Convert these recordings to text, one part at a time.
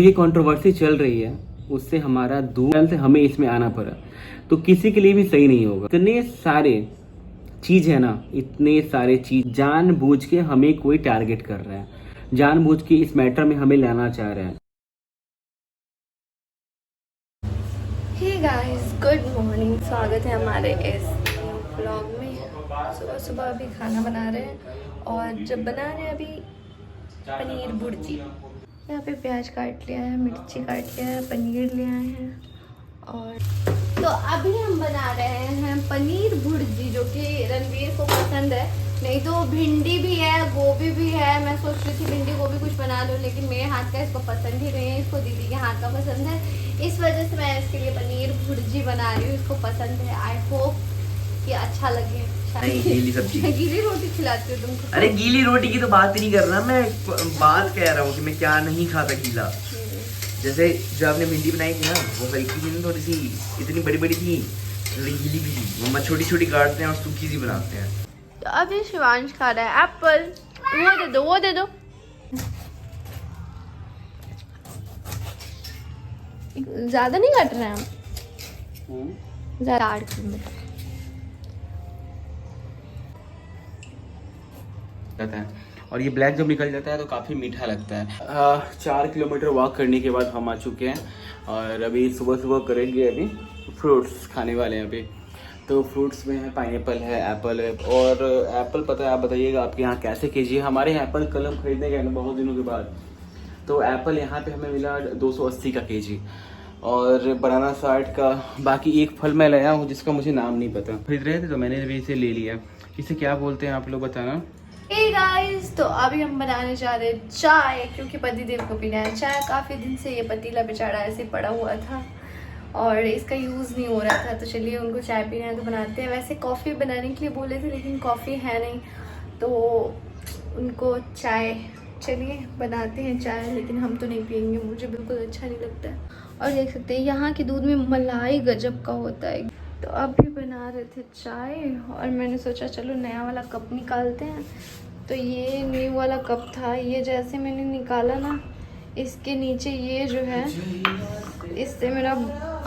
ये कंट्रोवर्सी चल रही है उससे हमारा दूर से हमें इसमें आना पड़ा, तो किसी के लिए भी सही नहीं होगा। इतने सारे चीज है ना, इतने सारे चीज जानबूझ के हमें कोई टारगेट कर रहा है, जानबूझ के इस मैटर में हमें लाना चाह रहा है। Hey guys, good morning. स्वागत है हमारे इस व्लॉग में। सुबह सुबह अभी खाना बना रहे हैं और जब बना रहे हैं अभी पनीर भुर्जी। यहाँ पे प्याज काट लिया है, मिर्ची काट लिया है, पनीर ले आए हैं और तो अभी हम बना रहे हैं पनीर भुर्जी, जो कि रणवीर को पसंद है। नहीं तो भिंडी भी है, गोभी भी है। मैं सोच रही थी भिंडी गोभी कुछ बना लूँ, लेकिन मेरे हाथ का इसको पसंद ही नहीं है, इसको दीदी के हाथ का पसंद है। इस वजह से मैं इसके लिए पनीर भुर्जी बना रही हूँ। इसको पसंद है, आई होप कि अच्छा लगे। नहीं, गीली सब्जी। मैं गीली रोटी खिलाती हूँ तुमको। अरे गीली रोटी की तो बात ही नहीं कर रहा, मैं बात कह रहा हूँ कि मैं क्या नहीं खाता गीला। जैसे जो आपने भिंडी बनाई थी ना, वो हल्की थी ना, थोड़ी सी, इतनी बड़ी बड़ी थी, थोड़ी गीली भी थी। मम्मा छोटी छोटी काटते हैं और सूखी सी बनाते हैं। तो अभी शिवांश खा रहा है एप्पल। वो दे दो, वो दे दो। ज्यादा नहीं काट रहे हैं हम, ज्यादा काट जाता है और ये ब्लैक जब निकल जाता है तो काफ़ी मीठा लगता है। 4 किलोमीटर वॉक करने के बाद हम आ चुके हैं और अभी सुबह सुबह करेंगे। अभी फ्रूट्स खाने वाले हैं। अभी तो फ्रूट्स में है, पाइनएप्पल है, एप्पल है। और एप्पल पता है, आप बताइएगा आपके यहाँ कैसे केजी है। हमारे यहाँ एप्पल कल हम खरीदने गए ना बहुत दिनों के बाद, तो एप्पल यहाँ पे हमें मिला 280 का केजी और बनाना 60 का। बाकी एक फल मैं लाया हूँ जिसका मुझे नाम नहीं पता, खरीद रहे थे तो मैंने भी इसे ले लिया। इसे क्या बोलते हैं आप लोग बताना। हे गाइस, तो अभी हम बनाने जा रहे हैं चाय, क्योंकि पतिदेव को पीना है चाय। काफ़ी दिन से ये पतीला बेचारा ऐसे पड़ा हुआ था और इसका यूज़ नहीं हो रहा था, तो चलिए उनको चाय पीना है तो बनाते हैं। वैसे कॉफ़ी बनाने के लिए बोले थे, लेकिन कॉफ़ी है नहीं, तो उनको चाय, चलिए बनाते हैं चाय। लेकिन हम तो नहीं पियेंगे, मुझे बिल्कुल अच्छा नहीं लगता है। और देख सकते हैं यहाँ के दूध में मलाई गजब का होता है। तो अभी बना रहे थे चाय और मैंने सोचा चलो नया वाला कप निकालते हैं। तो ये न्यू वाला कप था, ये जैसे मैंने निकाला ना, इसके नीचे ये जो है, इससे मेरा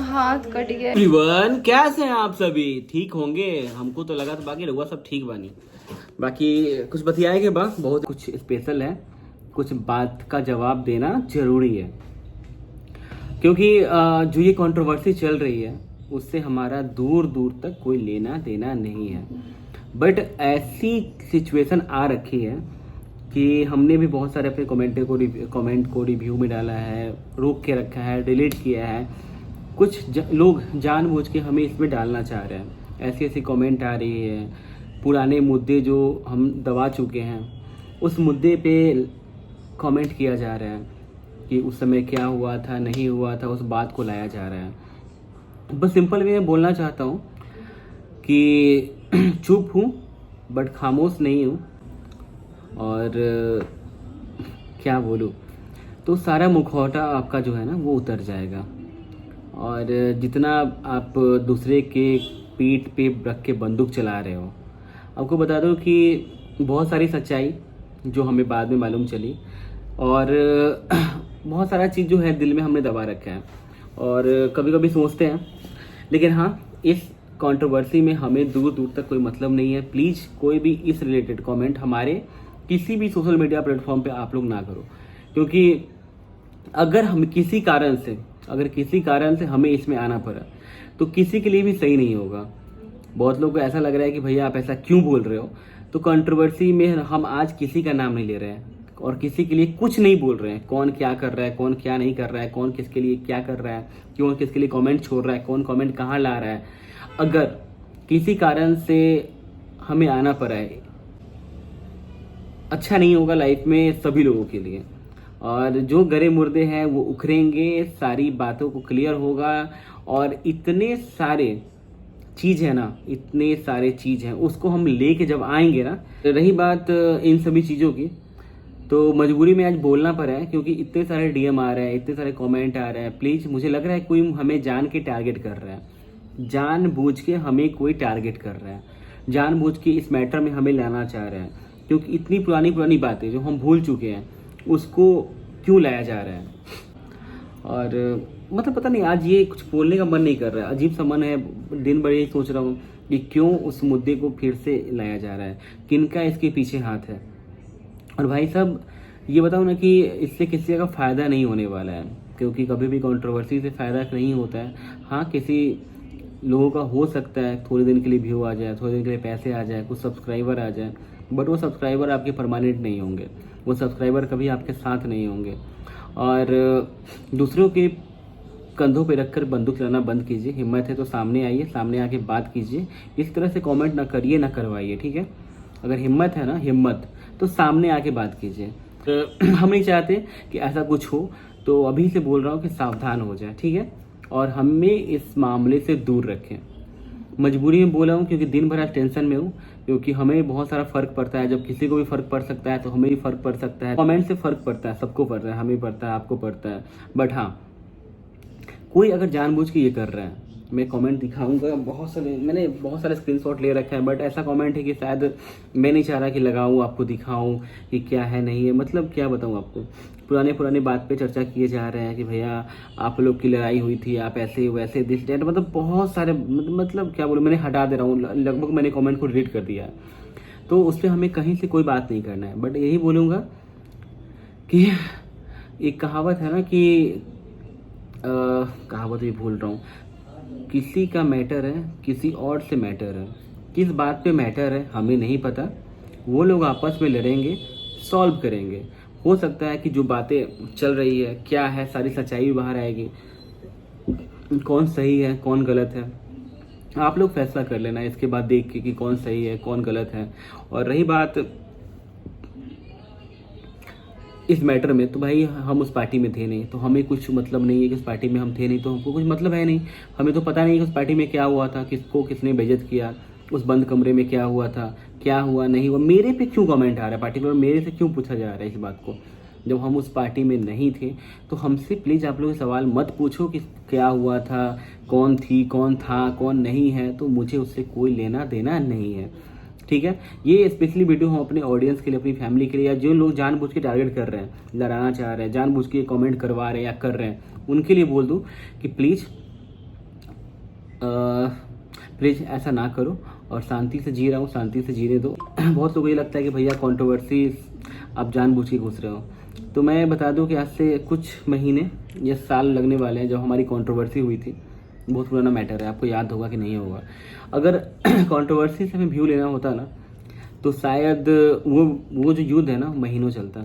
हाथ कट गया। एवरीवन, कैसे हैं आप सभी? ठीक होंगे, हमको तो लगा था। बाकी रहुआ सब ठीक बानी। बाकी कुछ बतियाएंगे बा, बहुत कुछ स्पेशल है, कुछ बात का जवाब देना जरूरी है, क्योंकि जो ये कंट्रोवर्सी चल रही है उससे हमारा दूर दूर तक कोई लेना देना नहीं है। बट ऐसी सिचुएशन आ रखी है कि हमने भी बहुत सारे अपने कमेंट को रिव्यू में डाला है, रोक के रखा है, डिलीट किया है। कुछ लोग जानबूझ के हमें इसमें डालना चाह रहे हैं। ऐसी ऐसी कमेंट आ रही है, पुराने मुद्दे जो हम दबा चुके हैं उस मुद्दे पे कमेंट किया जा रहा है कि उस समय क्या हुआ था, नहीं हुआ था, उस बात को लाया जा रहा है। बस सिंपल में बोलना चाहता हूँ कि चुप हूँ बट खामोश नहीं हूँ। और क्या बोलूँ, तो सारा मुखौटा आपका जो है ना वो उतर जाएगा। और जितना आप दूसरे के पीठ पे रख के बंदूक चला रहे हो, आपको बता दो कि बहुत सारी सच्चाई जो हमें बाद में मालूम चली, और बहुत सारा चीज़ जो है दिल में हमने दबा रखा है और कभी कभी सोचते हैं। लेकिन हाँ, इस कंट्रोवर्सी में हमें दूर दूर तक कोई मतलब नहीं है। प्लीज़ कोई भी इस रिलेटेड कमेंट हमारे किसी भी सोशल मीडिया प्लेटफॉर्म पे आप लोग ना करो, क्योंकि अगर किसी कारण से हमें इसमें आना पड़ा तो किसी के लिए भी सही नहीं होगा। बहुत लोगों को ऐसा लग रहा है कि भैया आप ऐसा क्यों बोल रहे हो। तो कंट्रोवर्सी में हम आज किसी का नाम नहीं ले रहे हैं और किसी के लिए कुछ नहीं बोल रहे हैं। कौन क्या कर रहा है, कौन क्या नहीं कर रहा है, कौन किसके लिए क्या कर रहा है, कौन किसके लिए कमेंट छोड़ रहा है, कौन कमेंट कहाँ ला रहा है। अगर किसी कारण से हमें आना पड़ा है, अच्छा नहीं होगा लाइफ में सभी लोगों के लिए। और जो गरे मुर्दे हैं वो उखड़ेंगे, सारी बातों को क्लियर होगा। और इतने सारे चीज़ है ना, इतने सारे चीज़ हैं, उसको हम लेके जब आएंगे ना। रही बात इन सभी चीज़ों की, तो मजबूरी में आज बोलना पड़ा है, क्योंकि इतने सारे डीएम आ रहे हैं, इतने सारे कमेंट आ रहे हैं। प्लीज़, मुझे लग रहा है कोई हमें जान के टारगेट कर रहा है, जानबूझ के हमें कोई टारगेट कर रहा है, जानबूझ के इस मैटर में हमें लाना चाह रहा है। क्योंकि इतनी पुरानी बातें जो हम भूल चुके हैं उसको क्यों लाया जा रहा है। और मतलब पता नहीं, आज ये कुछ बोलने का मन नहीं कर रहा है, अजीब सा मन है। दिन भर यही सोच रहा हूँ कि क्यों उस मुद्दे को फिर से लाया जा रहा है, किनका इसके पीछे हाथ है। और भाई साहब ये बताओ ना कि इससे किसी का फ़ायदा नहीं होने वाला है, क्योंकि कभी भी कंट्रोवर्सी से फ़ायदा नहीं होता है। हाँ, किसी लोगों का हो सकता है थोड़े दिन के लिए व्यू आ जाए, थोड़े दिन के लिए पैसे आ जाए, कुछ सब्सक्राइबर आ जाए, बट वो सब्सक्राइबर आपके परमानेंट नहीं होंगे, वो सब्सक्राइबर कभी आपके साथ नहीं होंगे। और दूसरों के कंधों पे रखकर बंदूक चलाना बंद कीजिए। हिम्मत है तो सामने आइए, सामने आके बात कीजिए। इस तरह से कमेंट ना करिए, ना करवाइए, ठीक है। अगर हिम्मत है ना, हिम्मत, तो सामने आके बात कीजिए। तो हम नहीं चाहते कि ऐसा कुछ हो, तो अभी से बोल रहा हूँ कि सावधान हो जाए, ठीक है। और हमें इस मामले से दूर रखें। मजबूरी में बोला हूँ क्योंकि दिन भर आज टेंशन में हूँ, क्योंकि हमें बहुत सारा फर्क पड़ता है। जब किसी को भी फर्क पड़ सकता है तो हमें भी फर्क पड़ सकता है। कमेंट से फर्क पड़ता है, सबको पड़ता है, हमें पड़ता है, आपको पड़ता है। बट हाँ, कोई अगर जानबूझ के ये कर रहा है, मैं कमेंट दिखाऊंगा, मैंने बहुत सारे स्क्रीनशॉट ले रखे हैं, बट ऐसा कमेंट है कि शायद मैं नहीं चाह रहा कि लगाऊं, आपको दिखाऊं कि क्या है नहीं है। मतलब क्या बताऊं आपको, पुराने बात पे चर्चा किए जा रहे हैं कि भैया आप लोग की लड़ाई हुई थी, आप ऐसे वैसे दिस डेट, मतलब बहुत सारे, मतलब क्या बोलूं, मैंने हटा दे रहा हूँ, लगभग मैंने कमेंट को डिलीट कर दिया है। तो उस पर हमें कहीं से कोई बात नहीं करना है। बट यही बोलूँगा कि एक कहावत है ना कि कहावत भी भूल रहा हूँ, किसी का मैटर है, किसी और से मैटर है। किस बात पे मैटर है हमें नहीं पता, वो लोग आपस में लड़ेंगे, सॉल्व करेंगे। हो सकता है कि जो बातें चल रही है, क्या है, सारी सच्चाई भी बाहर आएगी, कौन सही है कौन गलत है, आप लोग फैसला कर लेना इसके बाद देख के कि कौन सही है कौन गलत है। और रही बात इस मैटर में, तो भाई हम उस पार्टी में थे नहीं, तो हमें कुछ मतलब नहीं है कि उस पार्टी में हम थे नहीं, तो हमको कुछ मतलब है नहीं। हमें तो पता नहीं कि उस पार्टी में क्या हुआ था, किसको किसने बेइज्जत किया, उस बंद कमरे में क्या हुआ था, क्या हुआ नहीं हुआ। मेरे पे क्यों कमेंट आ रहा है पार्टिकुलर, मेरे से क्यों पूछा जा रहा है इस बात को, जब हम उस पार्टी में नहीं थे। तो हमसे प्लीज़ आप लोग सवाल मत पूछो कि क्या हुआ था, कौन थी, कौन था, कौन नहीं है, तो मुझे उससे कोई लेना देना नहीं है, ठीक है। ये स्पेशली वीडियो हम अपने ऑडियंस के लिए, अपनी फैमिली के लिए, या जो लोग जानबूझ के टारगेट कर रहे हैं, लड़ाना चाह रहे हैं, जानबूझ के कमेंट करवा रहे हैं या कर रहे हैं, उनके लिए बोल दूं कि प्लीज़ ऐसा ना करो और शांति से जी रहा हूँ, शांति से जीने दो। बहुत लोगों को ये लगता है कि भैया कंट्रोवर्सी आप जानबूझ के घुस रहे हो, तो मैं बता दूं कि आज से कुछ महीने या साल लगने वाले हैं जब हमारी कंट्रोवर्सी हुई थी। बहुत पुराना मैटर है, आपको याद होगा कि नहीं होगा। अगर कंट्रोवर्सी से हमें व्यू लेना होता ना, तो शायद वो जो युद्ध है ना महीनों चलता,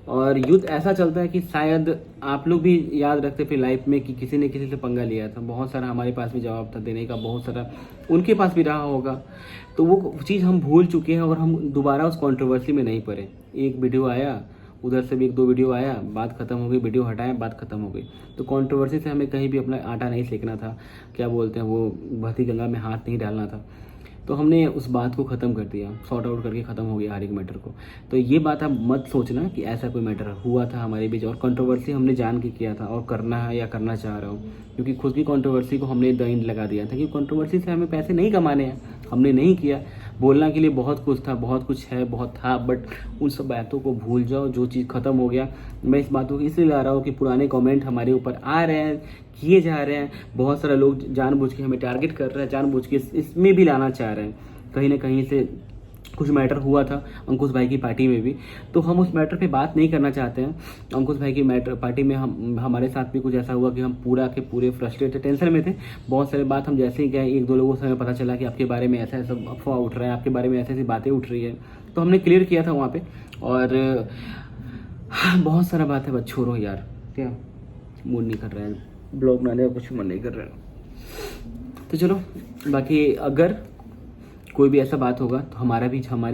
और युद्ध ऐसा चलता है कि शायद आप लोग भी याद रखते फिर लाइफ में कि किसी ने किसी से पंगा लिया था। बहुत सारा हमारे पास भी जवाब था देने का, बहुत सारा उनके पास भी रहा होगा, तो वो चीज़ हम भूल चुके हैं और हम दोबारा उस कंट्रोवर्सी में नहीं पड़े। एक वीडियो आया, उधर से भी 1-2 वीडियो आया, बात खत्म हो गई, वीडियो हटाया, बात खत्म हो गई। तो कंट्रोवर्सी से हमें कहीं भी अपना आटा नहीं सेकना था, क्या बोलते हैं वो, बहती गंगा में हाथ नहीं डालना था। तो हमने उस बात को ख़त्म कर दिया, सॉर्ट आउट करके ख़त्म हो गया हर एक मैटर को। तो ये बात आप मत सोचना कि ऐसा कोई मैटर हुआ था हमारे बीच और कंट्रोवर्सी हमने जान के किया था और करना है या करना चाह रहा हूँ, क्योंकि खुद की कंट्रोवर्सी को हमने द एंड लगा दिया था कि कंट्रोवर्सी से हमें पैसे नहीं कमाने हैं, हमने नहीं किया। बोलना के लिए बहुत कुछ था, बहुत कुछ है, बहुत था, बट उन सब बातों को भूल जाओ, जो चीज़ ख़त्म हो गया। मैं इस बातों को इसलिए ला रहा हूँ कि पुराने कमेंट हमारे ऊपर आ रहे हैं, किए जा रहे हैं, बहुत सारे लोग जानबूझ के हमें टारगेट कर रहे हैं, जानबूझ के इसमें भी लाना चाह रहे हैं। कहीं ना कहीं से कुछ मैटर हुआ था अंकुश भाई की पार्टी में भी, तो हम उस मैटर पे बात नहीं करना चाहते हैं। अंकुश भाई की मैटर पार्टी में हमारे साथ भी कुछ ऐसा हुआ कि हम पूरा के पूरे फ्रस्ट्रेटेड, टेंशन में थे। बहुत सारे बात हम जैसे ही गए, 1-2 लोगों से हमें पता चला कि आपके बारे में ऐसा ऐसा अफवाह उठ रहा है, आपके बारे में ऐसी ऐसी बातें उठ रही है, तो हमने क्लियर किया था वहाँ पे। और बहुत सारा बात है, बस छोड़ो यार, क्या मूड नहीं कर रहा है, ब्लॉग बनाने का कुछ मन नहीं कर रहा है। तो चलो, बाकी अगर कोई भी ऐसा बात होगा तो हमारी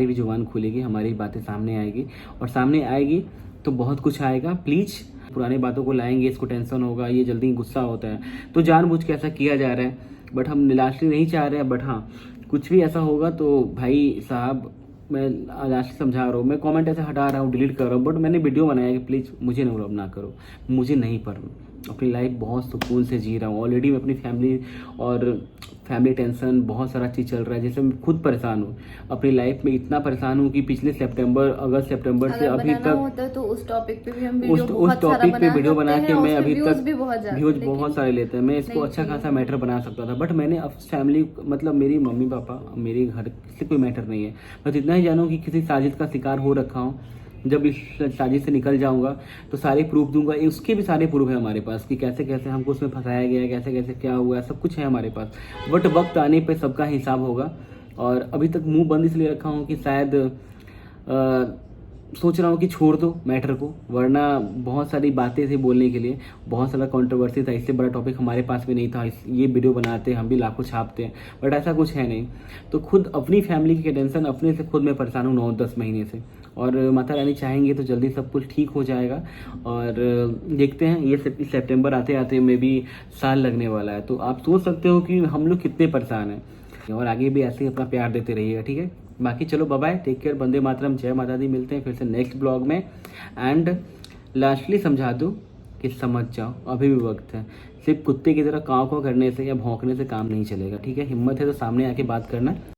भी जुबान खुलेगी, हमारी बातें सामने आएगी, और सामने आएगी तो बहुत कुछ आएगा। प्लीज़ पुरानी बातों को लाएंगे, इसको टेंशन होगा, ये जल्दी गुस्सा होता है, तो जानबूझ के ऐसा किया जा रहा है, बट हम लास्टली नहीं चाह रहे हैं। बट हाँ, कुछ भी ऐसा होगा तो भाई साहब, मैं लास्ट समझा रहा हूँ, मैं कमेंट ऐसे हटा रहा हूँ, डिलीट कर रहा हूँ, बट मैंने वीडियो बनाया कि प्लीज़ मुझे नॉब ना करो, मुझे नहीं पर अपनी लाइफ बहुत सुकून से जी रहा हूँ। ऑलरेडी मैं अपनी फैमिली और फैमिली टेंशन, बहुत सारा चीज़ चल रहा है जिससे मैं खुद परेशान हूँ। अपनी लाइफ में इतना परेशान हूँ कि पिछले अगस्त सितंबर से अभी तक होता तो उस टॉपिक पे भी हम उस टॉपिक पे वीडियो बना के मैं अभी तक भी व्यूज बहुत सारे लेते हैं। मैं इसको अच्छा खासा मैटर बना सकता था, बट मैंने अब फैमिली मतलब मेरी मम्मी पापा मेरे घर से कोई मैटर नहीं है। बस इतना ही जानूँ कि किसी साजिश का शिकार हो रखा हूँ। जब इस साजिश से निकल जाऊंगा तो सारे प्रूफ दूंगा, उसके भी सारे प्रूफ है हमारे पास कि कैसे कैसे हमको उसमें फंसाया गया, कैसे कैसे क्या हुआ, सब कुछ है हमारे पास। बट वक्त आने पे सबका हिसाब होगा। और अभी तक मुंह बंद इसलिए रखा हूँ कि शायद सोच रहा हूँ कि छोड़ दो मैटर को, वरना बहुत सारी बातें थी बोलने के लिए, बहुत सारा कंट्रोवर्सी था। इससे बड़ा टॉपिक हमारे पास भी नहीं था। ये वीडियो बनाते हम भी लाखों छापते हैं, बट ऐसा कुछ है नहीं। तो खुद अपनी फैमिली की टेंशन अपने से खुद मैं परेशान हूँ 9-10 महीने से। और माता रानी चाहेंगे तो जल्दी सब कुछ ठीक हो जाएगा। और देखते हैं, ये सितंबर आते आते में भी साल लगने वाला है। तो आप सोच सकते हो कि हम लोग कितने परेशान हैं। और आगे भी ऐसे ही अपना प्यार देते रहिएगा, ठीक है। बाकी चलो bye bye, take care, Vande Mataram, जय माता दी। मिलते हैं फिर से नेक्स्ट ब्लॉग में। एंड लास्टली समझा दूँ कि समझ जाओ अभी भी वक्त है। सिर्फ कुत्ते की तरह काँव काँव करने से या भौंकने से काम नहीं चलेगा, ठीक है। हिम्मत है तो सामने आके बात करना।